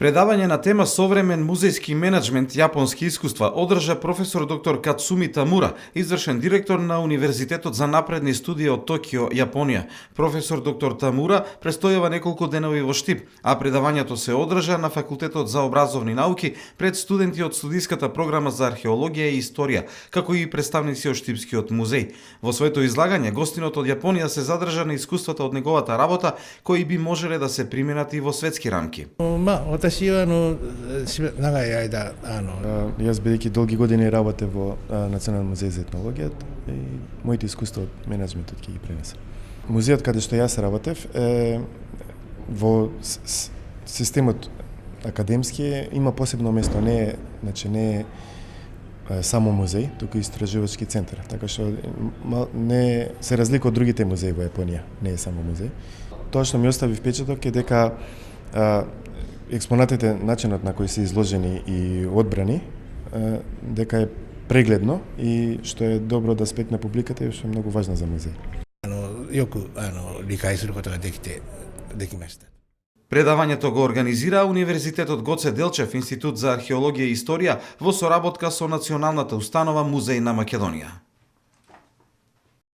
Предавање на тема Современ музејски менеджмент јапонски искуства одржа професор доктор Кацуми Тамура, извршен директор на Универзитетот за напредни студии од Токио, Јапонија. Професор доктор Тамура престојава неколку денови во Штип, а предавањето се одржа на Факултетот за образовни науки пред студенти од студиската програма за археологија и историја, како и представници од Штипскиот музеј. Во своето излагање, гостинот од Јапонија се задржа на искуствата од неговата работа, кои би можеле да се применат и во светски рамки. 私は長い間Јас бидејќи долги години работев во Национален музеј за етнологија и моите искуства од менеджментот ќе ги пренесам. Музејот каде што јас работев во системот академски има посебно место, не е само музеј, туку и истражувачки центар, така што не се разлика од другите музеи во Јапонија, не е само музеј. Тоа што ми остави впечаток е дека експонатите, начинот на кој се изложени и одбрани, дека е прегледно и што е добро да спекне публиката и што е многу важно за музеј. よく理解することができました。 Предавањето го организира Универзитетот Гоце Делчев, Институт за археологија и историја во соработка со Националната установа Музеј на Македонија.